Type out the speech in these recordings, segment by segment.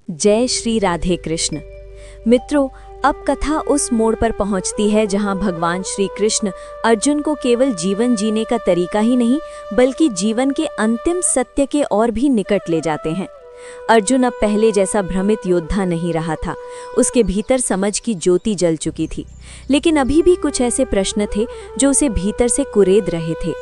जय श्री राधे कृष्ण। मित्रों, अब कथा उस मोड़ पर पहुंचती है जहां भगवान श्री कृष्ण अर्जुन को केवल जीवन जीने का तरीका ही नहीं बल्कि जीवन के अंतिम सत्य के और भी निकट ले जाते हैं। अर्जुन अब पहले जैसा भ्रमित योद्धा नहीं रहा था। उसके भीतर समझ की ज्योति जल चुकी थी, लेकिन अभी भी कुछ ऐसे प्रश्न थे जो उसे भीतर से कुरेद रहे थे।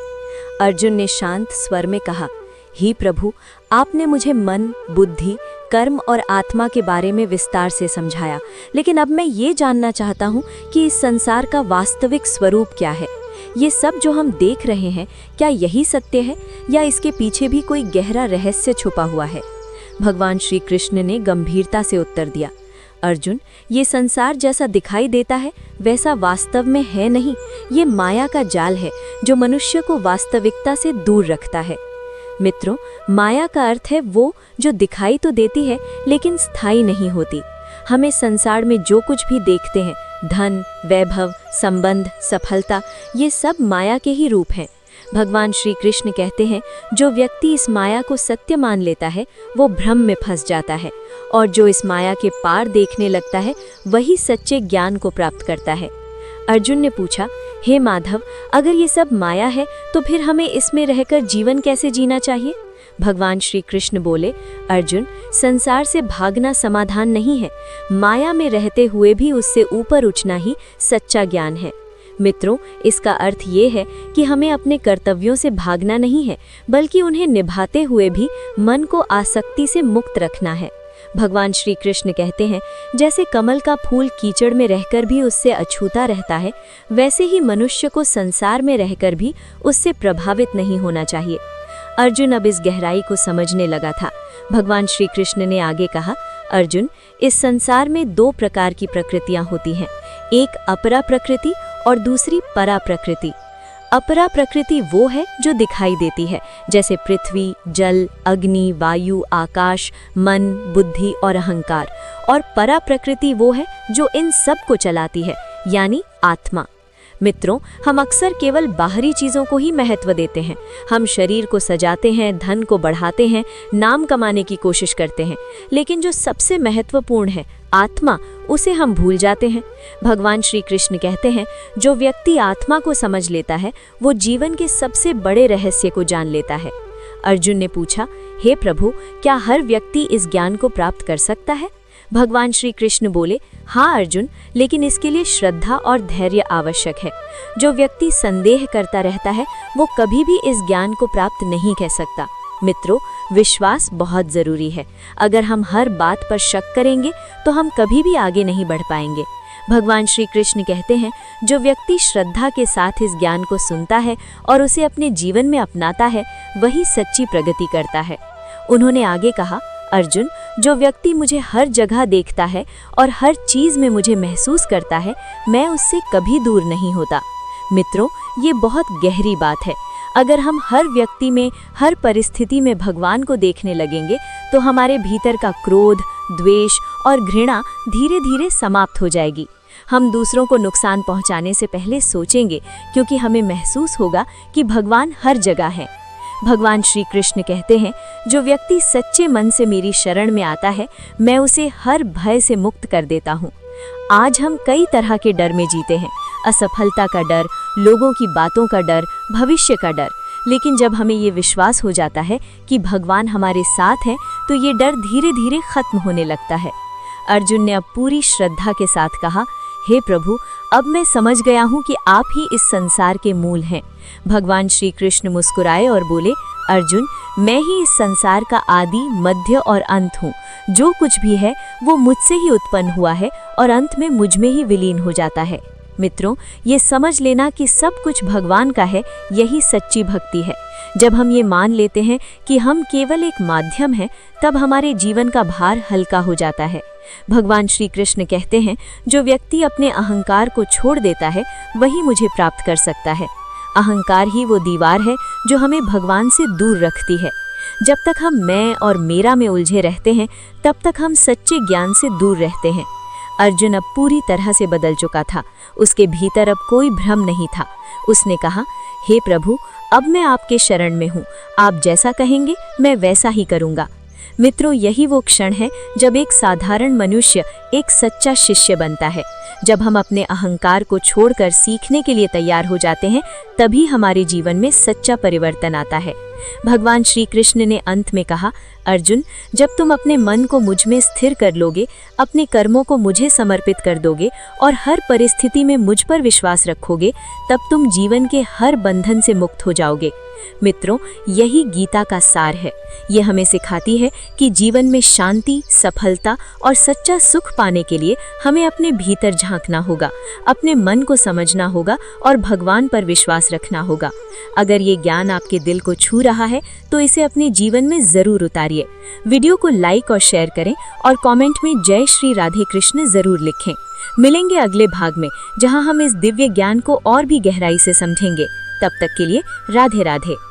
अर्जुन ने शांत स्वर में कहा, हे प्रभु, आपने मुझे मन, बुद्धि, कर्म और आत्मा के बारे में विस्तार से समझाया, लेकिन अब मैं ये जानना चाहता हूँ कि इस संसार का वास्तविक स्वरूप क्या है। ये सब जो हम देख रहे हैं, क्या यही सत्य है या इसके पीछे भी कोई गहरा रहस्य छुपा हुआ है? भगवान श्री कृष्ण ने गंभीरता से उत्तर दिया, अर्जुन, ये संसार जैसा दिखाई देता है वैसा वास्तव में है नहीं। ये माया का जाल है जो मनुष्य को वास्तविकता से दूर रखता है। मित्रों, माया का अर्थ है वो जो दिखाई तो देती है लेकिन स्थायी नहीं होती। हमें संसार में जो कुछ भी देखते हैं, धन, वैभव, संबंध, सफलता, ये सब माया के ही रूप हैं। भगवान श्री कृष्ण कहते हैं, जो व्यक्ति इस माया को सत्य मान लेता है वो भ्रम में फंस जाता है, और जो इस माया के पार देखने लगता है वही सच्चे ज्ञान को प्राप्त करता है। अर्जुन ने पूछा, हे माधव, अगर ये सब माया है तो फिर हमें इसमें रहकर जीवन कैसे जीना चाहिए? भगवान श्री कृष्ण बोले, अर्जुन, संसार से भागना समाधान नहीं है। माया में रहते हुए भी उससे ऊपर उठना ही सच्चा ज्ञान है। मित्रों, इसका अर्थ ये है कि हमें अपने कर्तव्यों से भागना नहीं है, बल्कि उन्हें निभाते हुए भी मन को आसक्ति से मुक्त रखना है। भगवान श्री कृष्ण कहते हैं, जैसे कमल का फूल कीचड़ में रहकर भी उससे अछूता रहता है, वैसे ही मनुष्य को संसार में रहकर भी उससे प्रभावित नहीं होना चाहिए। अर्जुन अब इस गहराई को समझने लगा था। भगवान श्री कृष्ण ने आगे कहा, अर्जुन, इस संसार में दो प्रकार की प्रकृतियां होती हैं, एक अपरा प्रकृति और दूसरी परा प्रकृति। अपरा प्रकृति वो है जो दिखाई देती है, जैसे पृथ्वी, जल, अग्नि, वायु, आकाश, मन, बुद्धि और अहंकार। और परा प्रकृति वो है जो इन सब को चलाती है, यानी आत्मा। मित्रों, हम अक्सर केवल बाहरी चीज़ों को ही महत्व देते हैं। हम शरीर को सजाते हैं, धन को बढ़ाते हैं, नाम कमाने की कोशिश करते हैं, लेकिन जो सबसे महत्वपूर्ण है, आत्मा, उसे हम भूल जाते हैं। भगवान श्री कृष्ण कहते हैं, जो व्यक्ति आत्मा को समझ लेता है वो जीवन के सबसे बड़े रहस्य को जान लेता है। अर्जुन ने पूछा, हे प्रभु, क्या हर व्यक्ति इस ज्ञान को प्राप्त कर सकता है? भगवान श्री कृष्ण बोले, हाँ अर्जुन, लेकिन इसके लिए श्रद्धा और धैर्य आवश्यक है। जो व्यक्ति संदेह करता रहता है वो कभी भी इस ज्ञान को प्राप्त नहीं कर सकता। मित्रों, विश्वास बहुत जरूरी है। अगर हम हर बात पर शक करेंगे तो हम कभी भी आगे नहीं बढ़ पाएंगे। भगवान श्री कृष्ण कहते हैं, जो व्यक्ति श्रद्धा के साथ इस ज्ञान को सुनता है और उसे अपने जीवन में अपनाता है, वही सच्ची प्रगति करता है। उन्होंने आगे कहा, अर्जुन, जो व्यक्ति मुझे हर जगह देखता है और हर चीज में मुझे महसूस करता है, मैं उससे कभी दूर नहीं होता। मित्रों, ये बहुत गहरी बात है। अगर हम हर व्यक्ति में, हर परिस्थिति में भगवान को देखने लगेंगे तो हमारे भीतर का क्रोध, द्वेष और घृणा धीरे धीरे समाप्त हो जाएगी। हम दूसरों को नुकसान पहुंचाने से पहले सोचेंगे, क्योंकि हमें महसूस होगा कि भगवान हर जगह है। भगवान श्री कृष्ण कहते हैं, जो व्यक्ति सच्चे मन से मेरी शरण में आता है, मैं उसे हर भय से मुक्त कर देता हूँ। आज हम कई तरह के डर में जीते हैं, असफलता का डर, लोगों की बातों का डर, भविष्य का डर। लेकिन जब हमें ये विश्वास हो जाता है कि भगवान हमारे साथ हैं, तो ये डर धीरे धीरे खत्म होने लगता है। अर्जुन ने अब पूरी श्रद्धा के साथ कहा, हे प्रभु, अब मैं समझ गया हूँ कि आप ही इस संसार के मूल हैं। भगवान श्री कृष्ण मुस्कुराए और बोले, अर्जुन, मैं ही इस संसार का आदि, मध्य और अंत हूँ। जो कुछ भी है वो मुझसे ही उत्पन्न हुआ है और अंत में मुझ में ही विलीन हो जाता है। मित्रों, ये समझ लेना कि सब कुछ भगवान का है, यही सच्ची भक्ति है। जब हम ये मान लेते हैं कि हम केवल एक माध्यम हैं, तब हमारे जीवन का भार हल्का हो जाता है। भगवान श्री कृष्ण कहते हैं, जो व्यक्ति अपने अहंकार को छोड़ देता है वही मुझे प्राप्त कर सकता है। अहंकार ही वो दीवार है जो हमें भगवान से दूर रखती है। जब तक हम मैं और मेरा में उलझे रहते हैं, तब तक हम सच्चे ज्ञान से दूर रहते हैं। अर्जुन अब पूरी तरह से बदल चुका था। उसके भीतर अब कोई भ्रम नहीं था। उसने कहा, हे प्रभु, अब मैं आपके शरण में हूँ। आप जैसा कहेंगे मैं वैसा ही करूँगा। मित्रों, यही वो क्षण है जब एक साधारण मनुष्य एक सच्चा शिष्य बनता है। जब हम अपने अहंकार को छोड़कर सीखने के लिए तैयार हो जाते हैं, तभी हमारे जीवन में सच्चा परिवर्तन आता है। भगवान श्री कृष्ण ने अंत में कहा, अर्जुन, जब तुम अपने मन को मुझ में स्थिर कर लोगे, अपने कर्मों को मुझे समर्पित कर दोगे और हर परिस्थिति में मुझ पर विश्वास रखोगे, तब तुम जीवन के हर बंधन से मुक्त हो जाओगे। मित्रों, यही गीता का सार है। ये हमें सिखाती है कि जीवन में शांति, सफलता और सच्चा सुख पाने के लिए हमें अपने भीतर झांकना होगा, अपने मन को समझना होगा और भगवान पर विश्वास रखना होगा। अगर ये ज्ञान आपके दिल को छू रहा है तो इसे अपने जीवन में जरूर उतारिए। वीडियो को लाइक और शेयर करें और कमेंट में जय श्री राधे कृष्ण जरूर लिखें। मिलेंगे अगले भाग में, जहां हम इस दिव्य ज्ञान को और भी गहराई से समझेंगे। तब तक के लिए राधे राधे।